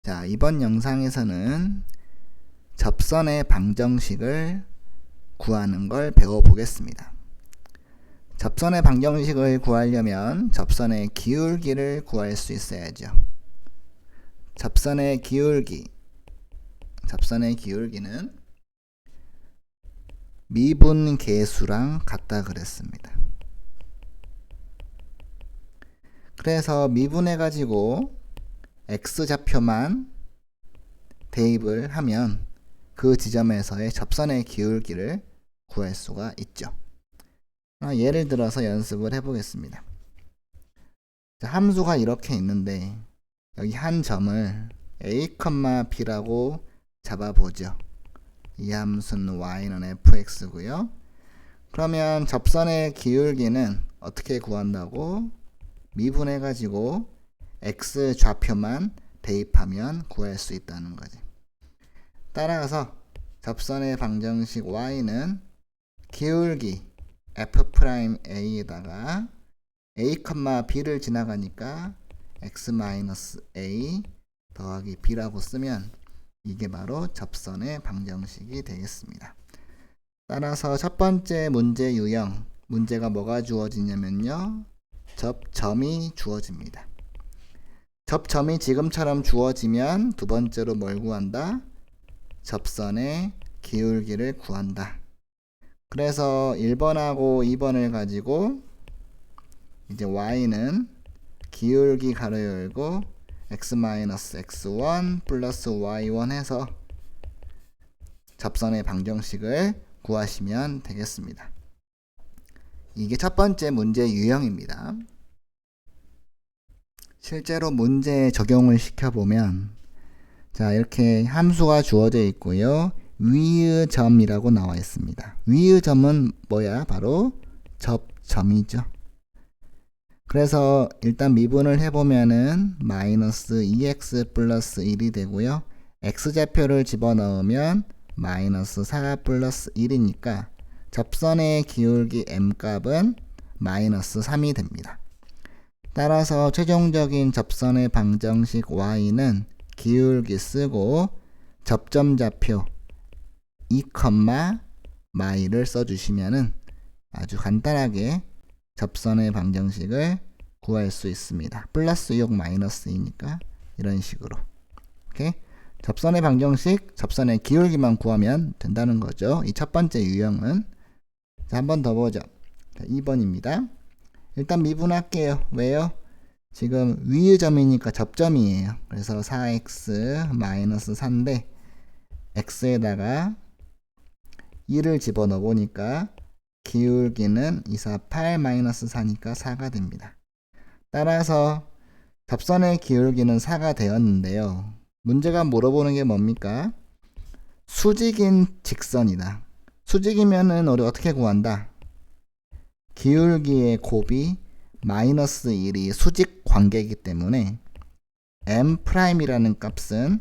자, 이번 영상에서는 접선의 방정식을 구하는 걸 배워보겠습니다. 접선의 방정식을 구하려면 접선의 기울기를 구할 수 있어야죠. 접선의 기울기는 미분 계수랑 같다 그랬습니다. 그래서 미분해가지고 x좌표만 대입을 하면 그 지점에서의 접선의 기울기를 구할 수가 있죠. 예를 들어서 연습을 해보겠습니다. 자, 함수가 이렇게 있는데 여기 한 점을 a, b라고 잡아보죠. 이 함수는 y는 fx고요. 그러면 접선의 기울기는 어떻게 구한다고? 미분해가지고 x 좌표만 대입하면 구할 수 있다는 거지. 따라서 접선의 방정식 y는 기울기 f'a에다가 a, b를 지나가니까 x-a 더하기 b라고 쓰면 이게 바로 접선의 방정식이 되겠습니다. 따라서 첫 번째 문제 유형, 문제가 뭐가 주어지냐면요, 접점이 주어집니다. 접점이 지금처럼 주어지면 두 번째로 뭘 구한다? 접선의 기울기를 구한다. 그래서 1번하고 2번을 가지고 이제 y는 기울기 가로 열고 x-x1 플러스 y1 해서 접선의 방정식을 구하시면 되겠습니다. 이게 첫 번째 문제 유형입니다. 실제로 문제에 적용을 시켜보면, 자, 이렇게 함수가 주어져 있고요. 위의 점이라고 나와 있습니다. 위의 점은 뭐야? 바로 접점이죠. 그래서 일단 미분을 해보면은 마이너스 2x 플러스 1이 되고요. x좌표를 집어넣으면 마이너스 4 플러스 1이니까 접선의 기울기 m값은 마이너스 3이 됩니다. 따라서 최종적인 접선의 방정식 y는 기울기 쓰고 접점좌표 2, 마이를 써주시면은 아주 간단하게 접선의 방정식을 구할 수 있습니다. 플러스 6 마이너스 2니까 이런 식으로. 오케이? 접선의 방정식, 접선의 기울기만 구하면 된다는 거죠. 이 첫 번째 유형은. 자, 한 번 더 보죠. 자, 2번입니다. 일단 미분할게요. 왜요? 지금 위의 점이니까 접점이에요. 그래서 4x 마이너스 4인데 x에다가 1을 집어넣어 보니까 기울기는 248 마이너스 4니까 4가 됩니다. 따라서 접선의 기울기는 4가 되었는데요. 문제가 물어보는 게 뭡니까? 수직인 직선이다. 수직이면은 우리 어떻게 구한다? 기울기의 곱이 마이너스 1이 수직 관계이기 때문에 m'이라는 값은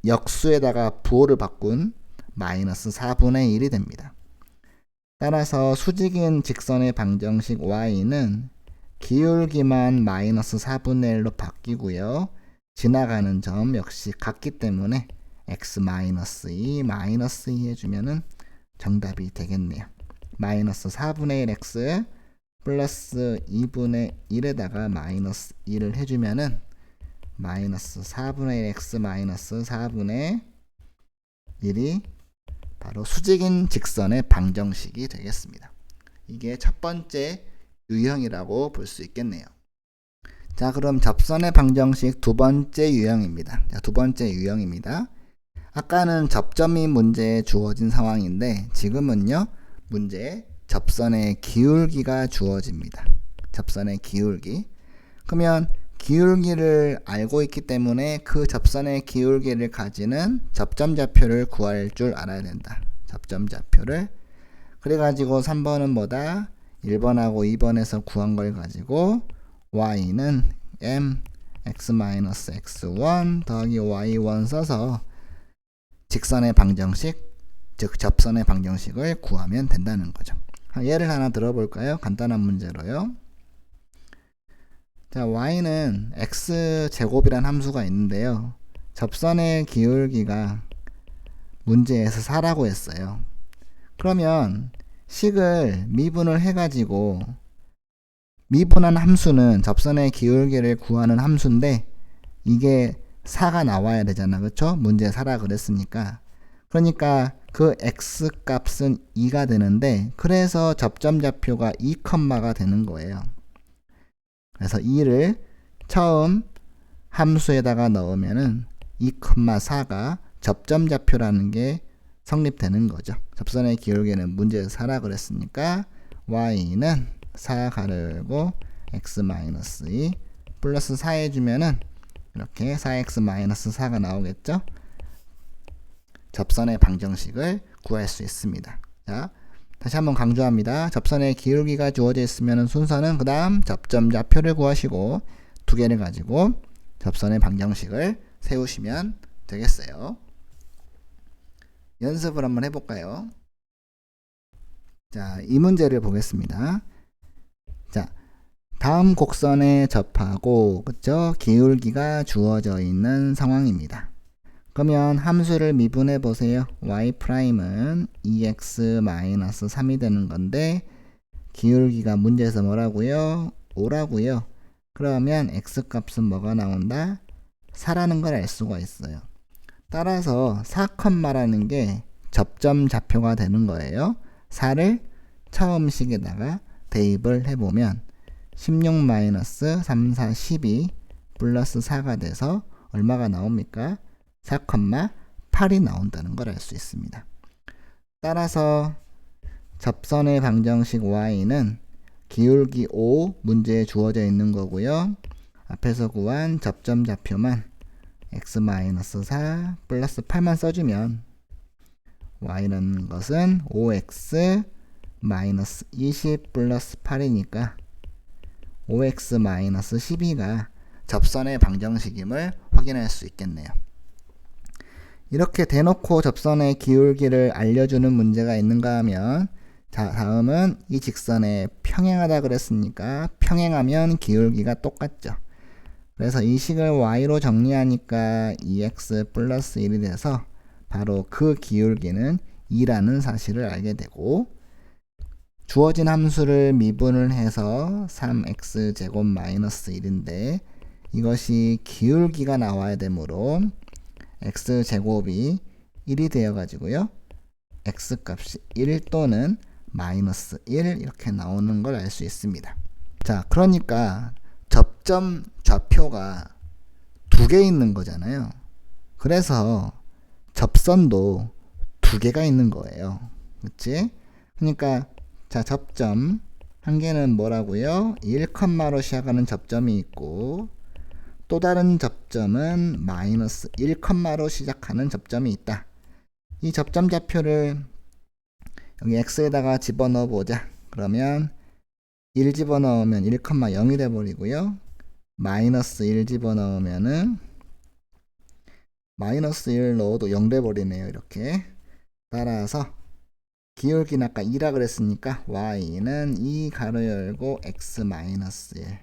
역수에다가 부호를 바꾼 마이너스 4분의 1이 됩니다. 따라서 수직인 직선의 방정식 y는 기울기만 마이너스 4분의 1로 바뀌고요. 지나가는 점 역시 같기 때문에 x-2 마이너스 2 해주면은 정답이 되겠네요. 마이너스 4분의 1 x 플러스 2분의 1에다가 마이너스 1을 해주면은 마이너스 4분의 1 x 마이너스 4분의 1이 바로 수직인 직선의 방정식이 되겠습니다. 이게 첫 번째 유형이라고 볼 수 있겠네요. 자, 그럼 접선의 방정식 두 번째 유형입니다. 자, 두 번째 유형입니다. 아까는 접점이 문제에 주어진 상황인데 지금은요, 문제에 접선의 기울기가 주어집니다. 접선의 기울기. 그러면 기울기를 알고 있기 때문에 그 접선의 기울기를 가지는 접점좌표를 구할 줄 알아야 된다. 접점좌표를. 그래가지고 3번은 뭐다? 1번하고 2번에서 구한 걸 가지고 y는 m x-x1 더하기 y1 써서 직선의 방정식, 즉 접선의 방정식을 구하면 된다는 거죠. 예를 하나 들어볼까요? 간단한 문제로요. 자, y는 x제곱이란 함수가 있는데요. 접선의 기울기가 문제에서 4라고 했어요. 그러면 식을 미분을 해가지고, 미분한 함수는 접선의 기울기를 구하는 함수인데 이게 4가 나와야 되잖아. 그쵸? 문제 4라 그랬으니까. 그러니까 그 x 값은 2가 되는데, 그래서 접점좌표가 2컴마가 되는 거예요. 그래서 2를 처음 함수에다가 넣으면은 2,4가 접점좌표라는 게 성립되는 거죠. 접선의 기울기는 문제에서 4라 그랬으니까 y는 4 가르고 x-2 플러스 4 해주면은 이렇게 4x-4가 나오겠죠. 접선의 방정식을 구할 수 있습니다. 자, 다시 한번 강조합니다. 접선의 기울기가 주어져 있으면 순서는 그 다음 접점좌표를 구하시고 두 개를 가지고 접선의 방정식을 세우시면 되겠어요. 연습을 한번 해볼까요? 자, 이 문제를 보겠습니다. 자, 다음 곡선에 접하고, 그쵸? 기울기가 주어져 있는 상황입니다. 그러면 함수를 미분해 보세요. y'은 2x-3이 되는 건데, 기울기가 문제에서 뭐라고요? 5라고요. 그러면 x값은 뭐가 나온다? 4라는 걸 알 수가 있어요. 따라서 4컴마라는 게 접점좌표가 되는 거예요. 4를 처음 식에다가 대입을 해보면 16-3, 4, 12 플러스 4가 돼서 얼마가 나옵니까? 4,8이 나온다는 걸 알 수 있습니다. 따라서 접선의 방정식 y는 기울기 5 문제에 주어져 있는 거고요. 앞에서 구한 접점좌표만 x-4 플러스 8만 써주면 y는 것은 5x 마이너스 20 플러스 8이니까 5x 마이너스 12가 접선의 방정식임을 확인할 수 있겠네요. 이렇게 대놓고 접선의 기울기를 알려주는 문제가 있는가 하면, 자, 다음은 이 직선에 평행하다 그랬으니까 평행하면 기울기가 똑같죠. 그래서 이 식을 y로 정리하니까 2x 플러스 1이 돼서 바로 그 기울기는 2라는 사실을 알게 되고, 주어진 함수를 미분을 해서 3x제곱 마이너스 1인데 이것이 기울기가 나와야 되므로 x제곱이 1이 되어 가지고요, x값이 1 또는 마이너스 1 이렇게 나오는 걸 알 수 있습니다. 자, 그러니까 접점 좌표가 두 개 있는 거잖아요. 그래서 접선도 두 개가 있는 거예요. 그치? 그러니까 자, 접점 한 개는 뭐라고요? 1컴마로 시작하는 접점이 있고, 또 다른 접점은 마이너스 1컴마로 시작하는 접점이 있다. 이 접점 좌표를 여기 x에다가 집어넣어 보자. 그러면 1 집어넣으면 1,0이 돼버리고요. 마이너스 1 집어넣으면은 마이너스 1 넣어도 0 돼버리네요. 이렇게. 따라서 기울기는 아까 2라 그랬으니까 y는 2 가로 열고 x 마이너스 1,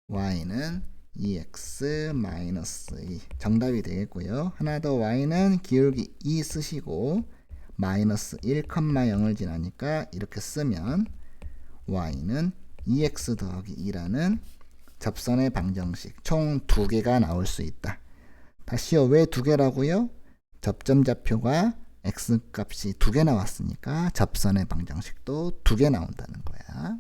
y는 2x 마이너스 2 정답이 되겠고요. 하나 더, y는 기울기 2 쓰시고 마이너스 1,0을 지나니까 이렇게 쓰면 y는 2x 더하기 2라는 접선의 방정식 총 2개가 나올 수 있다. 다시요, 왜 2개라고요? 접점좌표가 x값이 2개 나왔으니까 접선의 방정식도 2개 나온다는 거야.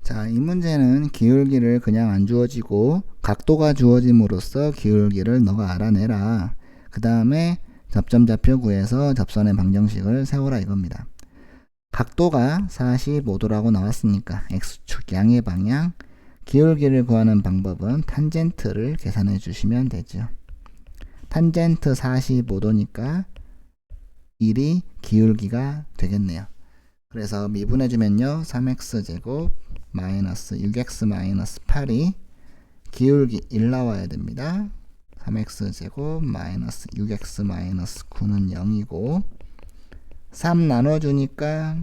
자, 이 문제는 기울기를 그냥 안 주어지고 각도가 주어짐으로써 기울기를 너가 알아내라. 그 다음에 접점좌표 구해서 접선의 방정식을 세워라 이겁니다. 각도가 45도라고 나왔으니까 x축 양의 방향, 기울기를 구하는 방법은 탄젠트를 계산해 주시면 되죠. 탄젠트 45도니까 1이 기울기가 되겠네요. 그래서 미분해 주면요, 3x제곱 마이너스 6x 마이너스 8이 기울기 1 나와야 됩니다. 3x제곱 마이너스 6x 마이너스 9는 0이고 3 나눠주니까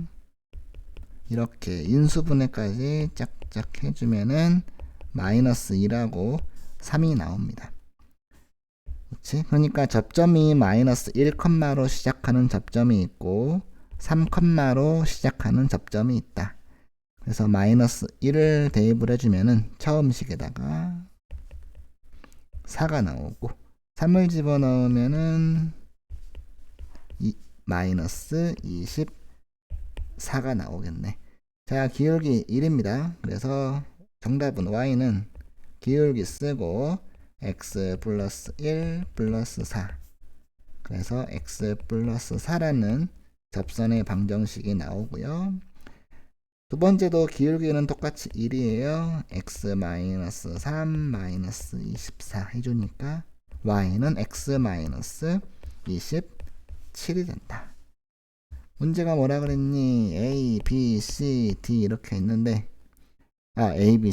이렇게 인수분해까지 쫙 살짝 해주면은 마이너스 2라고 3이 나옵니다. 그렇지? 그러니까 접점이 마이너스 1컴마로 시작하는 접점이 있고 3컴마로 시작하는 접점이 있다. 그래서 마이너스 1을 대입을 해주면은 처음 식에다가 4가 나오고 3을 집어넣으면은 마이너스 24가 나오겠네. 자, 기울기 1입니다. 그래서 정답은 y는 기울기 쓰고 x 플러스 1 플러스 4. 그래서 x 플러스 4라는 접선의 방정식이 나오고요. 두 번째도 기울기는 똑같이 1이에요. x 마이너스 3 마이너스 24 해주니까 y는 x 마이너스 27이 된다. 문제가 뭐라 그랬니? A, B, C, D 이렇게 있는데 A, B,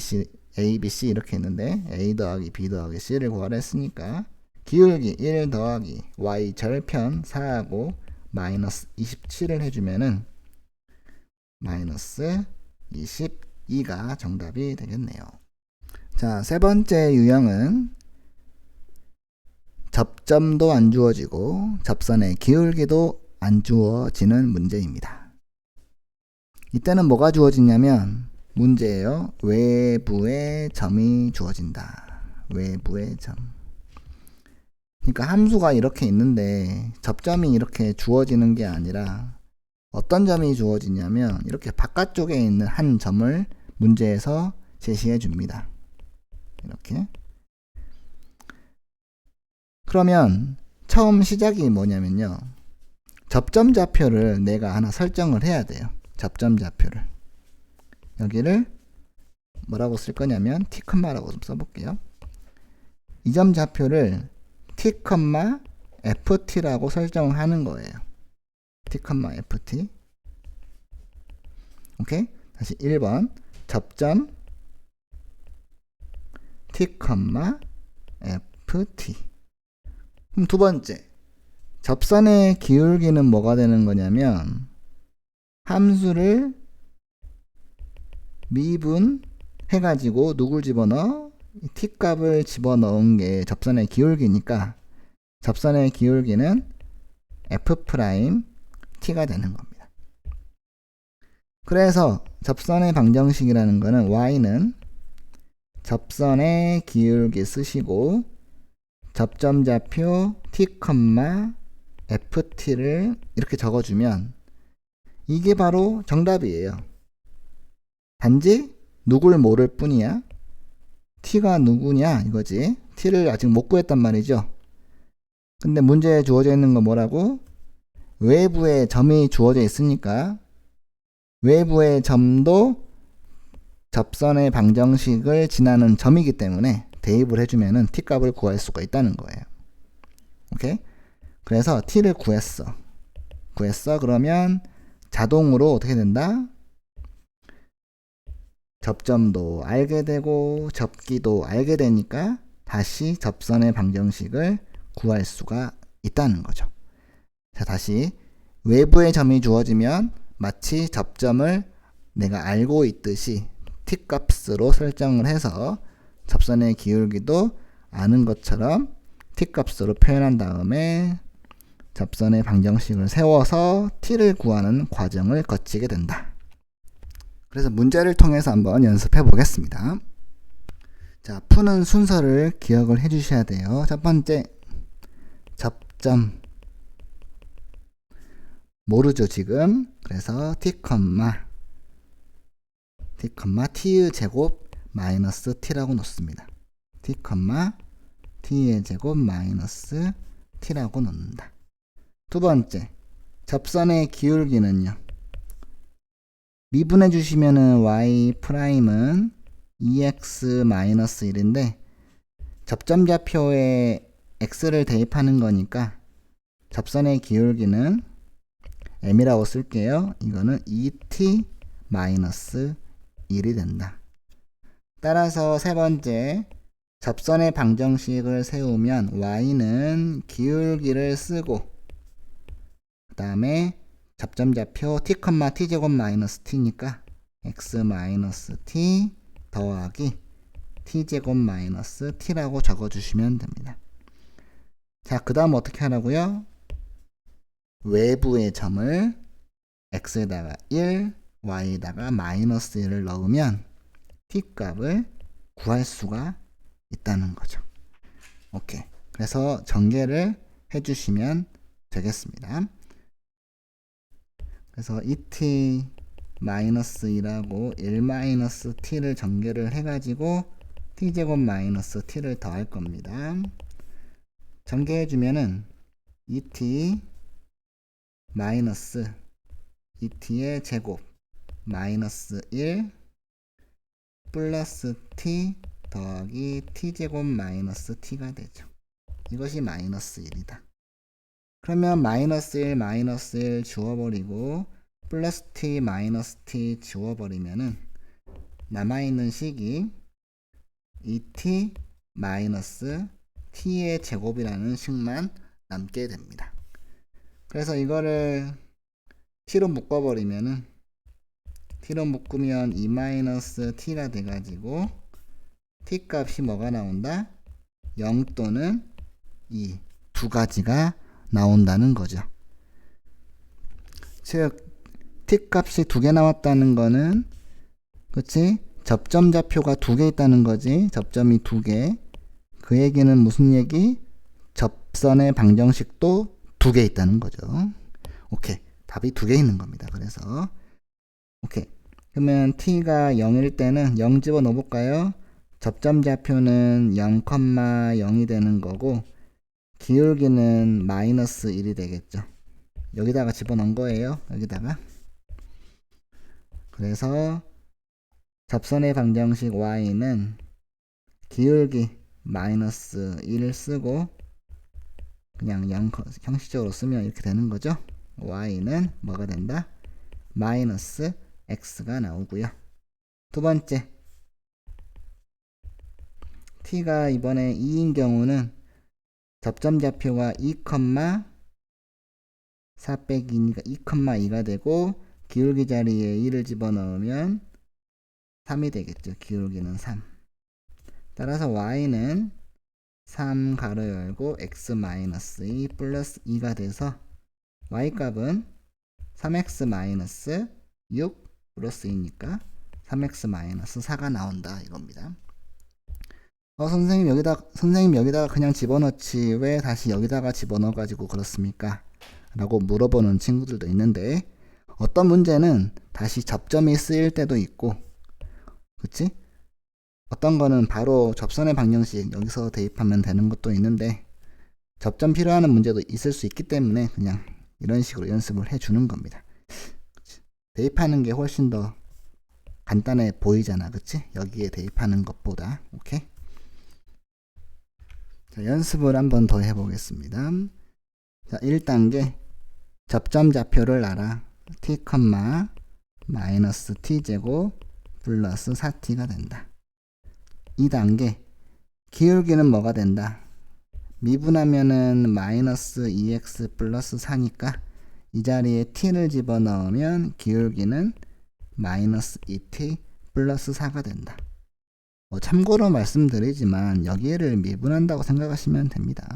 C 이렇게 있는데 A 더하기 B 더하기 C를 구하라 했으니까 기울기 1 더하기 Y 절편 4하고 마이너스 27을 해주면은 마이너스 22가 정답이 되겠네요. 자, 세 번째 유형은 접점도 안 주어지고 접선의 기울기도 안 주어지는 문제입니다. 이때는 뭐가 주어지냐면 문제예요. 외부의 점이 주어진다. 외부의 점. 그러니까 함수가 이렇게 있는데 접점이 이렇게 주어지는 게 아니라 어떤 점이 주어지냐면 이렇게 바깥쪽에 있는 한 점을 문제에서 제시해 줍니다. 이렇게. 그러면 처음 시작이 뭐냐면요. 접점 좌표를 내가 하나 설정을 해야 돼요. 접점 좌표를. 여기를 뭐라고 쓸 거냐면 t, 라고 좀 써볼게요. 이 점 좌표를 t, ft라고 설정을 하는 거예요. t, ft. 오케이? 다시 1번 접점 t, ft. 그럼 두 번째 접선의 기울기는 뭐가 되는 거냐면 함수를 미분 해가지고 누굴 집어넣어? t 값을 집어넣은 게 접선의 기울기니까 접선의 기울기는 f't가 되는 겁니다. 그래서 접선의 방정식이라는 거는 y는 접선의 기울기 쓰시고 접점 좌표 t, ft를 이렇게 적어주면 이게 바로 정답이에요. 단지 누굴 모를 뿐이야. t가 누구냐 이거지. t를 아직 못 구했단 말이죠. 근데 문제에 주어져 있는 건 뭐라고? 외부에 점이 주어져 있으니까 외부의 점도 접선의 방정식을 지나는 점이기 때문에 대입을 해주면은 t 값을 구할 수가 있다는 거예요. 오케이? 그래서 t를 구했어. 그러면 자동으로 어떻게 된다? 접점도 알게 되고 접기도 알게 되니까 다시 접선의 방정식을 구할 수가 있다는 거죠. 자, 다시 외부의 점이 주어지면 마치 접점을 내가 알고 있듯이 t 값으로 설정을 해서 접선의 기울기도 아는 것처럼 t 값으로 표현한 다음에 접선의 방정식을 세워서 t를 구하는 과정을 거치게 된다. 그래서 문제를 통해서 한번 연습해 보겠습니다. 자, 푸는 순서를 기억을 해 주셔야 돼요. 첫 번째, 접점. 모르죠, 지금. 그래서 t의 제곱 마이너스 t라고 놓습니다. t의 제곱 마이너스 t라고 놓는다. 두 번째, 접선의 기울기는요. 미분해 주시면은 y'은 2x-1인데 접점 좌표에 x를 대입하는 거니까 접선의 기울기는 m이라고 쓸게요. 이거는 2t-1이 된다. 따라서 세 번째, 접선의 방정식을 세우면 y는 기울기를 쓰고 그 다음에 접점 좌표 t, t제곱 마이너스 t니까 x 마이너스 t 더하기 t제곱 마이너스 t라고 적어주시면 됩니다. 자, 그 다음 어떻게 하라고요? 외부의 점을 x에다가 1, y에다가 마이너스 1을 넣으면 t값을 구할 수가 있다는 거죠. 오케이. 그래서 전개를 해주시면 되겠습니다. 그래서 2t 마이너스 2라고 1 마이너스 t를 전개를 해가지고 t제곱 마이너스 t를 더할 겁니다. 전개해주면은 2t 마이너스 2t의 제곱 마이너스 1 플러스 t 더하기 t제곱 마이너스 t가 되죠. 이것이 마이너스 1이다. 그러면 마이너스 1 지워버리고 플러스 t 마이너스 t 지워버리면은 남아있는 식이 2t 마이너스 t의 제곱이라는 식만 남게 됩니다. 그래서 이거를 t로 묶어버리면은 t로 묶으면 2 마이너스 t가 돼가지고 t 값이 뭐가 나온다? 0 또는 2 두 가지가 나온다는 거죠. 즉 t 값이 두 개 나왔다는 거는 그치? 접점 좌표가 두 개 있다는 거지. 접점이 두 개. 그 얘기는 무슨 얘기? 접선의 방정식도 두 개 있다는 거죠. 오케이. 답이 두 개 있는 겁니다. 그래서 오케이. 그러면 t가 0일 때는 0 집어넣어 볼까요? 접점 좌표는 0,0이 되는 거고 기울기는 마이너스 1이 되겠죠. 여기다가 집어넣은 거예요. 여기다가. 그래서 접선의 방정식 y는 기울기 마이너스 1을 쓰고 그냥 형식적으로 쓰면 이렇게 되는 거죠. y는 뭐가 된다? 마이너스 x가 나오고요. 두 번째 t가 이번에 2인 경우는 접점 좌표가 2,4 빼기니까 2,2가 되고 기울기 자리에 2를 집어넣으면 3이 되겠죠. 기울기는 3. 따라서 y는 3 가로 열고 x 마이너스 2 플러스 2가 돼서 y 값은 3x 마이너스 6 플러스 2니까 3x 마이너스 4가 나온다 이겁니다. 선생님 여기다가 그냥 집어넣지 왜 다시 여기다가 집어넣어 가지고 그렇습니까? 라고 물어보는 친구들도 있는데 어떤 문제는 다시 접점이 쓰일 때도 있고 그치? 어떤 거는 바로 접선의 방정식 여기서 대입하면 되는 것도 있는데 접점 필요하는 문제도 있을 수 있기 때문에 그냥 이런 식으로 연습을 해주는 겁니다. 그치? 대입하는 게 훨씬 더 간단해 보이잖아. 그치? 여기에 대입하는 것보다. 오케이? 자, 연습을 한번 더 해보겠습니다. 자, 1단계 접점 좌표를 알아. t, 마이너스 t제곱 플러스 4t가 된다. 2단계 기울기는 뭐가 된다? 미분하면은 마이너스 2x 플러스 4니까 이 자리에 t를 집어넣으면 기울기는 마이너스 2t 플러스 4가 된다. 참고로 말씀드리지만 여기를 미분한다고 생각하시면 됩니다.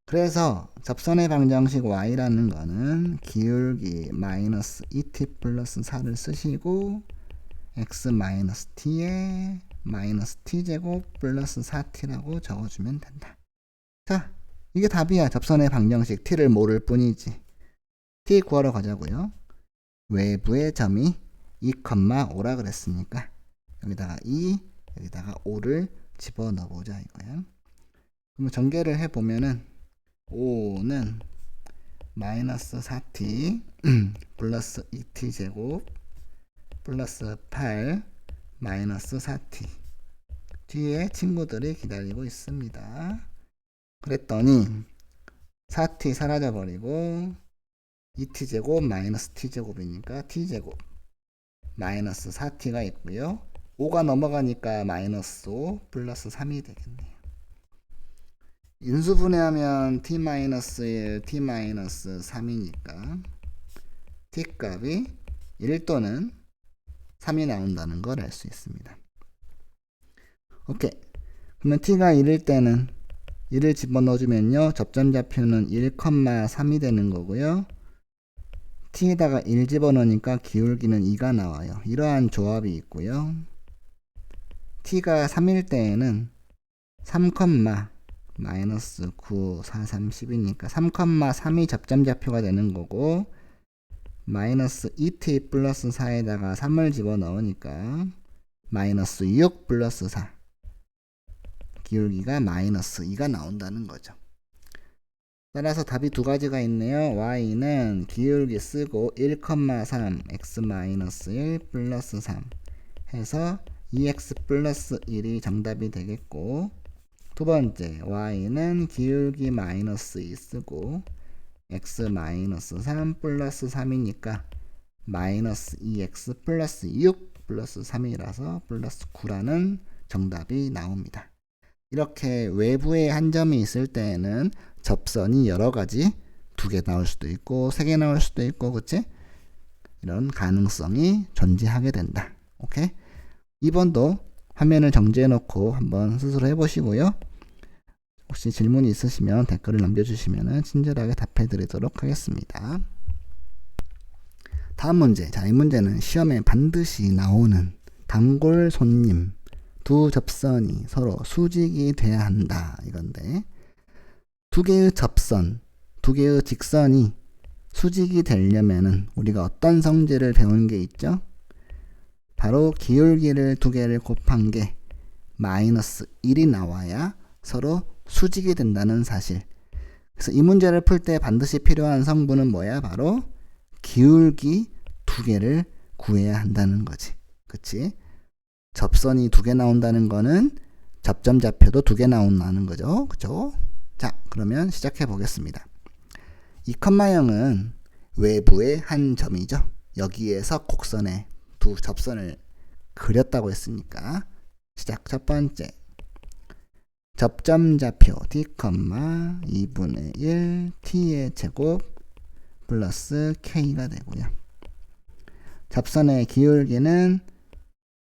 그래서 접선의 방정식 y라는 거는 기울기 마이너스 2t 플러스 4를 쓰시고 x 마이너스 t에 마이너스 t제곱 플러스 4t라고 적어주면 된다. 자, 이게 답이야. 접선의 방정식 t를 모를 뿐이지. t 구하러 가자고요. 외부의 점이 2,5라 그랬으니까 여기다가 2, 여기다가 5를 집어넣어 보자 이거야. 그럼 전개를 해보면은 5는 마이너스 4t 플러스 2t 제곱 플러스 8 마이너스 4t 뒤에 친구들이 기다리고 있습니다. 그랬더니 4t 사라져 버리고 2t 제곱 마이너스 t 제곱이니까 t 제곱 마이너스 4t가 있고요. 5가 넘어가니까 마이너스 5 플러스 3이 되겠네요. 인수분해하면 t-1, t-3이니까 t 값이 1 또는 3이 나온다는 걸 알 수 있습니다. 오케이. 그러면 t가 1일 때는 1을 집어넣어주면요. 접점좌표는 1,3이 되는 거고요. t에다가 1 집어넣으니까 기울기는 2가 나와요. 이러한 조합이 있고요. t가 3일 때에는 3, 마이너스 9, 4, 3, 10이니까 3,3이 접점좌표가 되는 거고 마이너스 2t 플러스 4에다가 3을 집어넣으니까 마이너스 6 플러스 4 기울기가 마이너스 2가 나온다는 거죠. 따라서 답이 두 가지가 있네요. y는 기울기 쓰고 1,3 x-1 플러스 3 해서 2x 플러스 1이 정답이 되겠고 두 번째 y는 기울기 마이너스 2 쓰고 x-3 플러스 3이니까 마이너스 2x 플러스 6 플러스 3이라서 플러스 9라는 정답이 나옵니다. 이렇게 외부에 한 점이 있을 때에는 접선이 여러 가지 2개 나올 수도 있고 3개 나올 수도 있고 그치? 이런 가능성이 존재하게 된다. 오케이? 2번도 화면을 정지해 놓고 한번 스스로 해보시고요. 혹시 질문이 있으시면 댓글을 남겨주시면 친절하게 답해 드리도록 하겠습니다. 다음 문제. 자, 이 문제는 시험에 반드시 나오는 단골 손님 두 접선이 서로 수직이 돼야 한다 이건데 두 개의 접선, 두 개의 직선이 수직이 되려면은 우리가 어떤 성질을 배운 게 있죠? 바로 기울기를 두 개를 곱한 게 마이너스 1이 나와야 서로 수직이 된다는 사실. 그래서 이 문제를 풀 때 반드시 필요한 성분은 뭐야? 바로 기울기 두 개를 구해야 한다는 거지. 그치? 접선이 두 개 나온다는 거는 접점좌표도 두 개 나온다는 거죠. 그죠? 자, 그러면 시작해 보겠습니다. 이 0은 외부의 한 점이죠. 여기에서 곡선에 두 접선을 그렸다고 했으니까 시작. 첫 번째 접점좌표 d, 2분의 1 t의 제곱 플러스 k가 되고요. 접선의 기울기는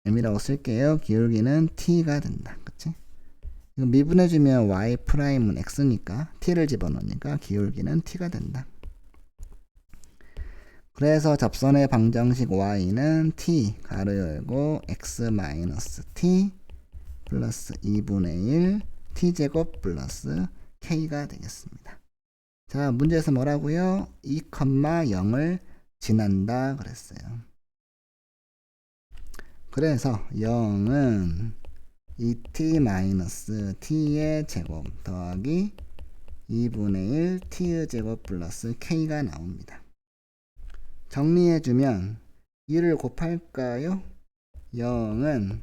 m이라고 쓸게요. 기울기는 t가 된다. 그치? 이거 미분해주면 y'은 x니까 t를 집어넣으니까 기울기는 t가 된다. 그래서 접선의 방정식 y는 t 가로 열고 x-t 플러스 2분의 1 t제곱 플러스 k가 되겠습니다. 자, 문제에서 뭐라고요? 2,0을 지난다 그랬어요. 그래서 0은 2t-t의 제곱 더하기 2분의 1 t의 제곱 플러스 k가 나옵니다. 정리해주면 1을 곱할까요? 0은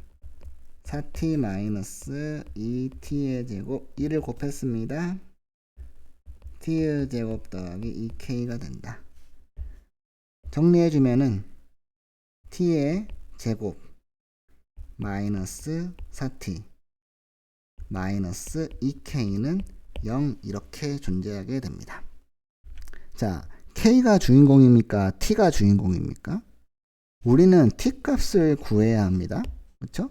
4t-2t의 제곱 1을 곱했습니다. t의 제곱 더하기 2k가 된다. 정리해주면은 t의 제곱 마이너스 4t 마이너스 2k는 0 이렇게 존재하게 됩니다. 자, k가 주인공입니까? t가 주인공입니까? 우리는 t 값을 구해야 합니다. 그렇죠?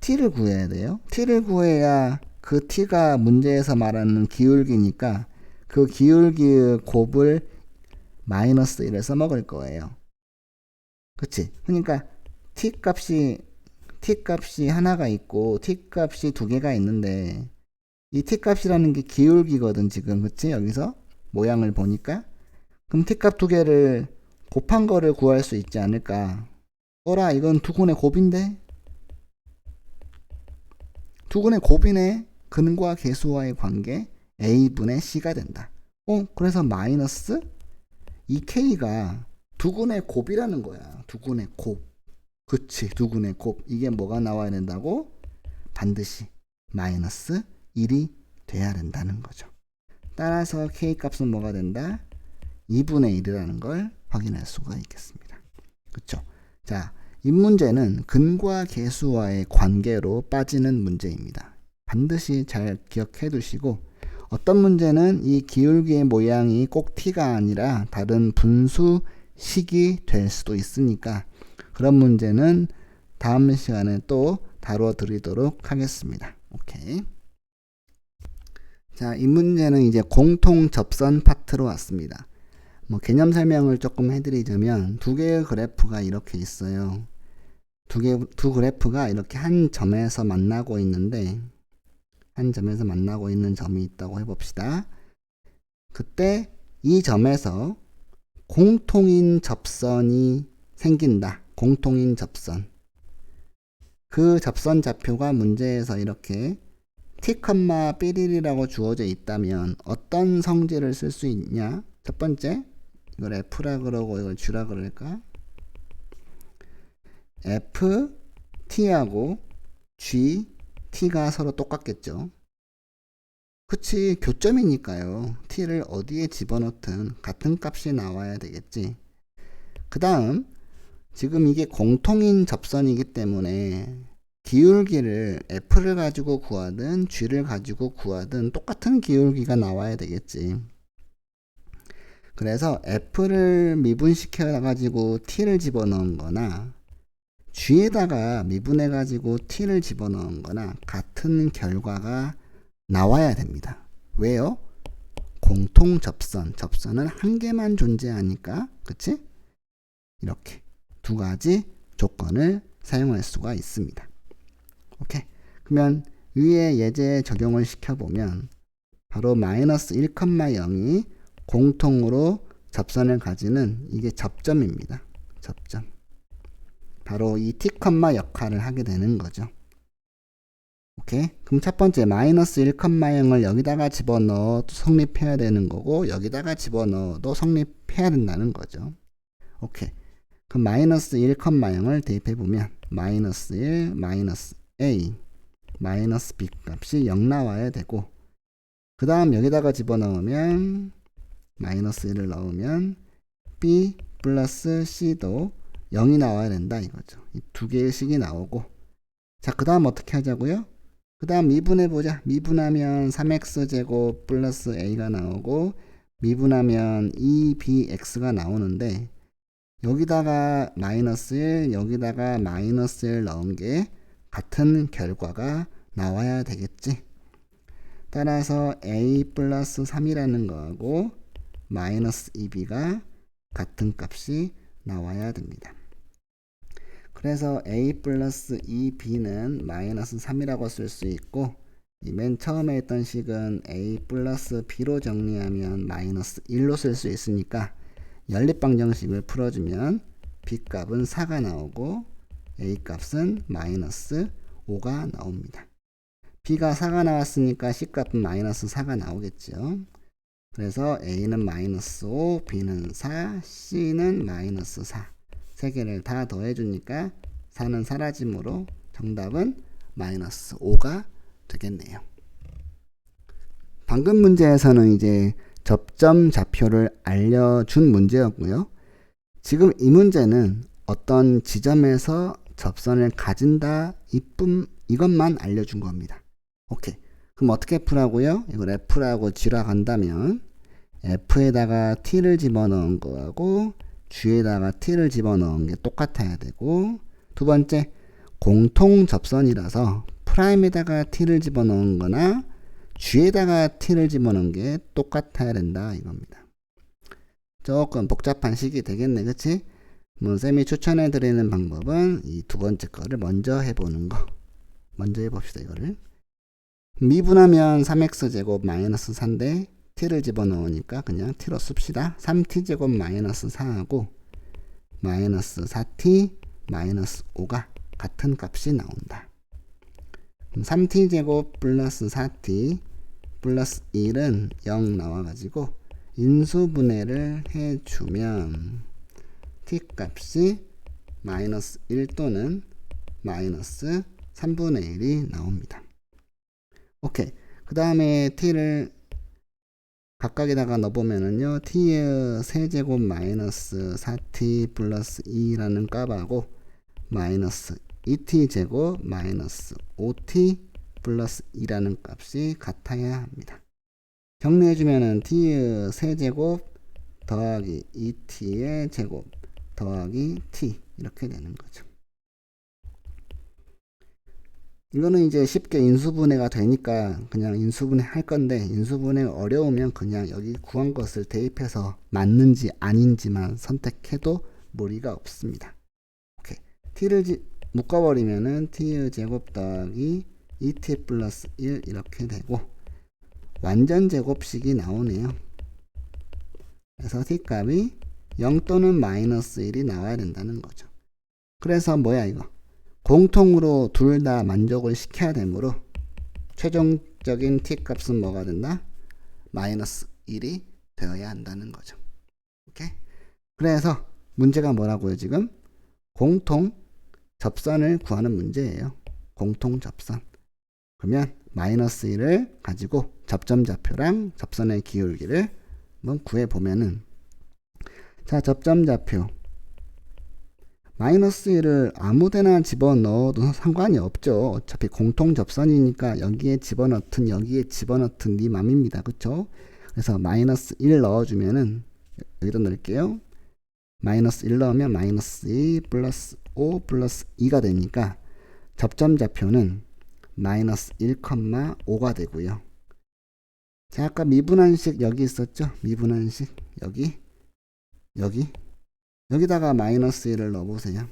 t를 구해야 돼요. t를 구해야 그 t가 문제에서 말하는 기울기니까 그 기울기의 곱을 마이너스 1에 써먹을 거예요. 그치? 그러니까 t 값이 하나가 있고 t 값이 두 개가 있는데 이 t 값이라는 게 기울기거든 지금. 그치? 여기서 모양을 보니까 그럼 t 값 두 개를 곱한 거를 구할 수 있지 않을까? 어라, 이건 두근의 곱인데? 두근의 곱이네. 근과 계수와의 관계 a분의 c가 된다. 그래서 마이너스 2k가 두근의 곱이라는 거야. 두근의 곱. 그치, 두근의 곱. 이게 뭐가 나와야 된다고? 반드시 마이너스 1이 돼야 된다는 거죠. 따라서 k 값은 뭐가 된다? 2분의 1이라는 걸 확인할 수가 있겠습니다. 그쵸? 자, 이 문제는 근과 계수와의 관계로 빠지는 문제입니다. 반드시 잘 기억해 두시고 어떤 문제는 이 기울기의 모양이 꼭 t가 아니라 다른 분수식이 될 수도 있으니까 그런 문제는 다음 시간에 또 다루어 드리도록 하겠습니다. 오케이. 자, 이 문제는 이제 공통 접선 파트로 왔습니다. 뭐 개념 설명을 조금 해드리자면 두 개의 그래프가 이렇게 있어요. 두 그래프가 이렇게 한 점에서 만나고 있는데, 한 점에서 만나고 있는 점이 있다고 해봅시다. 그때 이 점에서 공통인 접선이 생긴다. 공통인 접선. 그 접선 좌표가 문제에서 이렇게 t, 삐리리라고 주어져 있다면 어떤 성질을 쓸 수 있냐? 첫 번째, 이걸 f라 그러고 이걸 g라 그럴까? f, t하고 g, t가 서로 똑같겠죠. 그치, 교점이니까요. t를 어디에 집어넣든 같은 값이 나와야 되겠지. 그 다음, 지금 이게 공통인 접선이기 때문에 기울기를 f를 가지고 구하든 g를 가지고 구하든 똑같은 기울기가 나와야 되겠지. 그래서 f를 미분시켜 가지고 t를 집어넣은 거나 g에다가 미분해 가지고 t를 집어넣은 거나 같은 결과가 나와야 됩니다. 왜요? 공통 접선. 접선은 한 개만 존재하니까, 그치? 이렇게 두 가지 조건을 사용할 수가 있습니다. 오케이. 그러면 위에 예제 적용을 시켜보면 바로 마이너스 1,0이 공통으로 접선을 가지는 이게 접점입니다. 접점. 바로 이 t, 역할을 하게 되는 거죠. 오케이. 그럼 첫 번째 마이너스 1,0을 여기다가 집어넣어도 성립해야 되는 거고 여기다가 집어넣어도 성립해야 된다는 거죠. 오케이. 그럼 마이너스 1,0을 대입해보면 마이너스 1, 마이너스 a, 마이너스 b 값이 0 나와야 되고 그 다음 여기다가 집어넣으면 마이너스 1을 넣으면 b 플러스 c도 0이 나와야 된다 이거죠. 이 두 개의 식이 나오고 자, 그 다음 어떻게 하자고요? 그 다음 미분해보자. 미분하면 3x제곱 플러스 a가 나오고 미분하면 2bx가 나오는데 여기다가 마이너스 1, 여기다가 마이너스 1 넣은 게 같은 결과가 나와야 되겠지. 따라서 a 플러스 3이라는 거하고 마이너스 2b가 같은 값이 나와야 됩니다. 그래서 a 플러스 2b는 마이너스 3이라고 쓸 수 있고 맨 처음에 했던 식은 a 플러스 b로 정리하면 마이너스 1로 쓸 수 있으니까 연립방정식을 풀어주면 b 값은 4가 나오고 a 값은 마이너스 5가 나옵니다. b가 4가 나왔으니까 c 값은 마이너스 4가 나오겠죠. 그래서 a는 마이너스 5, b는 4, c는 마이너스 4. 세 개를 다 더해주니까 4는 사라지므로 정답은 마이너스 5가 되겠네요. 방금 문제에서는 이제 접점 좌표를 알려준 문제였고요. 지금 이 문제는 어떤 지점에서 접선을 가진다 이것만 알려준 겁니다. 오케이. 그럼 어떻게 풀라고요? 이걸 f라고 g라 간다면 f에다가 t를 집어넣은 거하고 g에다가 t를 집어넣은 게 똑같아야 되고 두 번째 공통 접선이라서 프라임에다가 t를 집어넣은 거나 g에다가 t를 집어넣은 게 똑같아야 된다 이겁니다. 조금 복잡한 식이 되겠네, 그치? 뭐 쌤이 추천해 드리는 방법은 이 두 번째 거를 먼저 해보는 거. 먼저 해봅시다 이거를. 미분하면 3x제곱 마이너스 4인데 t를 집어넣으니까 그냥 t로 씁시다. 3t제곱 마이너스 4하고 마이너스 4t 마이너스 5가 같은 값이 나온다. 그럼 3t제곱 플러스 4t 플러스 1은 0 나와가지고 인수분해를 해주면 t 값이 마이너스 1 또는 마이너스 3분의 1이 나옵니다. 오케이. 그 다음에 t를 각각에다가 넣어보면은요, t의 세제곱 마이너스 4t 플러스 2라는 값하고 마이너스 2t 제곱 마이너스 5t 플러스 2라는 값이 같아야 합니다. 정리해주면은 t의 세제곱 더하기 2t의 제곱 더하기 t 이렇게 되는 거죠. 이거는 이제 쉽게 인수분해가 되니까 그냥 인수분해 할 건데, 인수분해 어려우면 그냥 여기 구한 것을 대입해서 맞는지 아닌지만 선택해도 무리가 없습니다. 오케이. t를 묶어버리면은 t의 제곱 더하기 2t 플러스 1 이렇게 되고 완전 제곱식이 나오네요. 그래서 t 값이 0 또는 마이너스 1이 나와야 된다는 거죠. 그래서 뭐야 이거? 공통으로 둘 다 만족을 시켜야 되므로 최종적인 t 값은 뭐가 된다? 마이너스 1이 되어야 한다는 거죠. 오케이? 그래서 문제가 뭐라고요 지금? 공통 접선을 구하는 문제예요. 공통 접선. 그러면 마이너스 1을 가지고 접점좌표랑 접선의 기울기를 한번 구해보면은, 자, 접점좌표 마이너스 1을 아무데나 집어넣어도 상관이 없죠. 어차피 공통 접선이니까 여기에 집어넣든 여기에 집어넣든 네 맘입니다. 그쵸? 그래서 마이너스 1 넣어주면은 여기다 넣을게요. 마이너스 1 넣으면 마이너스 2 플러스 5 플러스 2가 되니까 접점좌표는 마이너스 1,5가 되고요. 자, 아까 미분한식 여기 있었죠? 미분한식 여기다가 마이너스 1을 넣어보세요.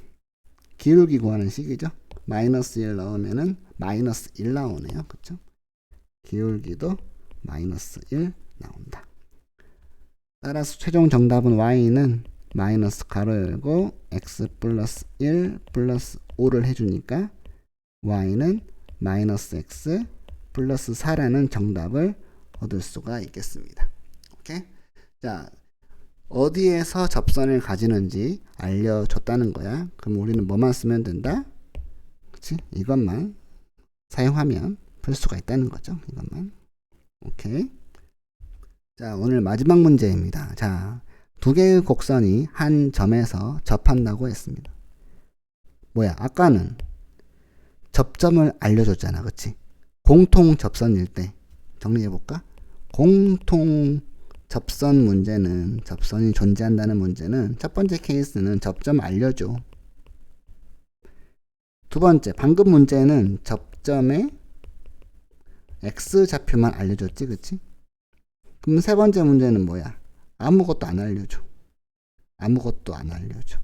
기울기 구하는 식이죠. 마이너스 1 넣으면은 마이너스 1 나오네요. 그쵸? 기울기도 마이너스 1 나온다. 따라서 최종 정답은 y는 마이너스 가로 열고 x 플러스 1 플러스 5를 해주니까 y는 마이너스 x 플러스 4라는 정답을 얻을 수가 있겠습니다. 오케이? 자, 어디에서 접선을 가지는지 알려줬다는 거야. 그럼 우리는 뭐만 쓰면 된다? 그치? 이것만 사용하면 풀 수가 있다는 거죠. 이것만. 오케이. 자, 오늘 마지막 문제입니다. 자, 두 개의 곡선이 한 점에서 접한다고 했습니다. 뭐야? 아까는 접점을 알려줬잖아. 그치? 공통 접선일 때 정리해볼까? 공통 접선 문제는, 접선이 존재한다는 문제는 첫 번째 케이스는 접점 알려줘. 두 번째, 방금 문제는 접점의 x좌표만 알려줬지. 그치? 그럼 세 번째 문제는 뭐야? 아무것도 안 알려줘. 아무것도 안 알려줘.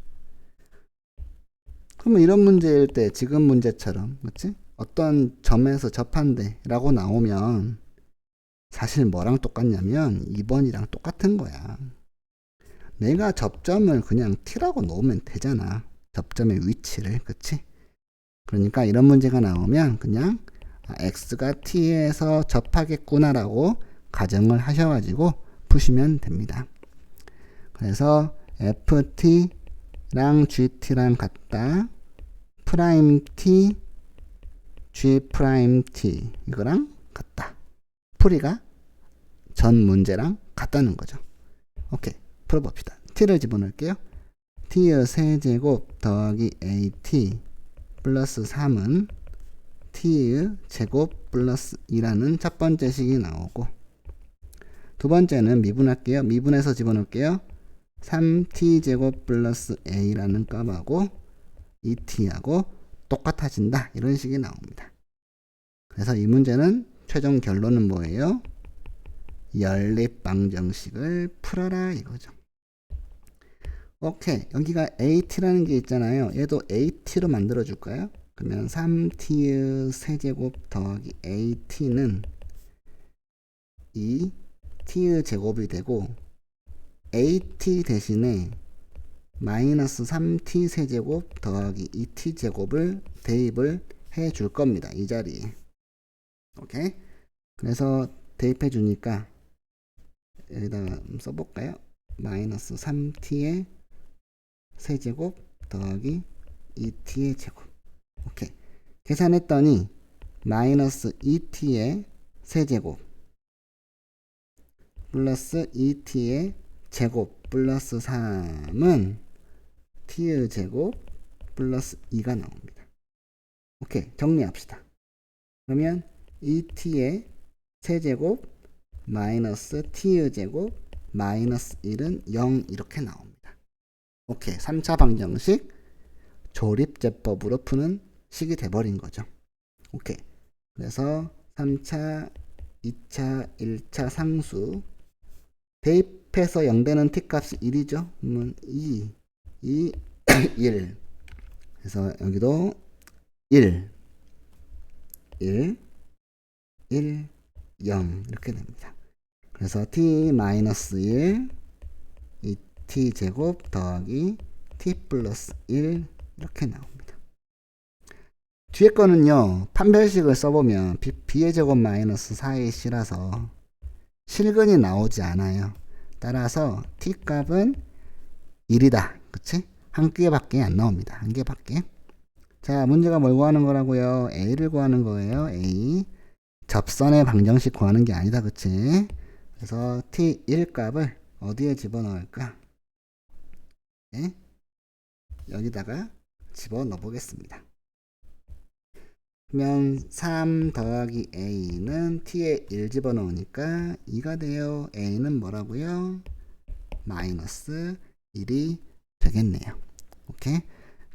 그러면 이런 문제일 때 지금 문제처럼, 그치? 어떤 점에서 접한대 라고 나오면 사실 뭐랑 똑같냐면 2번이랑 똑같은 거야. 내가 접점을 그냥 t라고 놓으면 되잖아. 접점의 위치를. 그치? 그러니까 이런 문제가 나오면 그냥 x가 t에서 접하겠구나 라고 가정을 하셔가지고 푸시면 됩니다. 그래서 ft랑 gt랑 같다. 프라임 t, g 프라임 t 이거랑 같다. 풀이가 전 문제랑 같다는 거죠. 오케이, 풀어봅시다. t를 집어넣을게요. t의 세제곱 더하기 at 플러스 3은 t의 제곱 플러스 2라는 첫 번째 식이 나오고, 두 번째는 미분할게요. 미분해서 집어넣을게요. 3t 제곱 플러스 a라는 값하고 2t하고 똑같아진다. 이런 식이 나옵니다. 그래서 이 문제는 최종 결론은 뭐예요? 연립방정식을 풀어라 이거죠. 오케이, 여기가 at라는 게 있잖아요. 얘도 at로 만들어 줄까요? 그러면 3t의 세제곱 더하기 at는 이 t의 제곱이 되고 at 대신에 마이너스 3t 세제곱 더하기 2t 제곱을 대입을 해 줄 겁니다. 이 자리에. 오케이? 그래서 대입해 주니까 여기다가 써볼까요? 마이너스 3t의 세제곱 더하기 2t의 제곱. 오케이. 계산했더니 마이너스 2t의 세제곱 플러스 2t의 제곱 플러스 3은 t의 제곱 플러스 2가 나옵니다. 오케이, 정리합시다. 그러면 2t의 세제곱 마이너스 t의 제곱 마이너스 1은 0 이렇게 나옵니다. 오케이, 3차 방정식 조립제법으로 푸는 식이 돼버린 거죠. 오케이. 그래서 3차, 2차, 1차 상수 대입해서 0되는 t값이 1이죠. 그러면 2, 1. 그래서 여기도 1, 1, 1, 0 이렇게 됩니다. 그래서 t-1 이 t제곱 더하기 t 플러스 1 이렇게 나옵니다. 뒤에 거는요, 판별식을 써보면 b의 제곱 마이너스 4의 c라서 실근이 나오지 않아요. 따라서 t 값은 1이다. 그치? 한 개밖에 안 나옵니다. 한 개밖에. 자, 문제가 뭘 구하는 거라고요? a를 구하는 거예요. a. 접선의 방정식 구하는 게 아니다. 그치? 그래서 t1 값을 어디에 집어넣을까? 네? 여기다가 집어넣어 보겠습니다. 그러면 3 더하기 a는 t에 1 집어넣으니까 2가 돼요. a는 뭐라고요? 마이너스 1이 되겠네요. 오케이?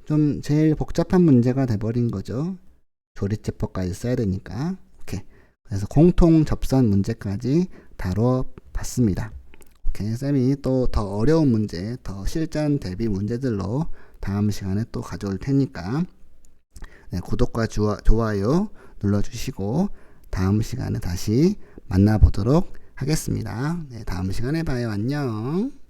좀 제일 복잡한 문제가 돼버린 거죠. 조립제법까지 써야 되니까. 오케이. 그래서 공통 접선 문제까지 다뤄봤습니다. 오케이. 쌤이 또 더 어려운 문제, 더 실전 대비 문제들로 다음 시간에 또 가져올 테니까 네, 구독과 좋아요 눌러주시고 다음 시간에 다시 만나보도록 하겠습니다. 네, 다음 시간에 봐요. 안녕.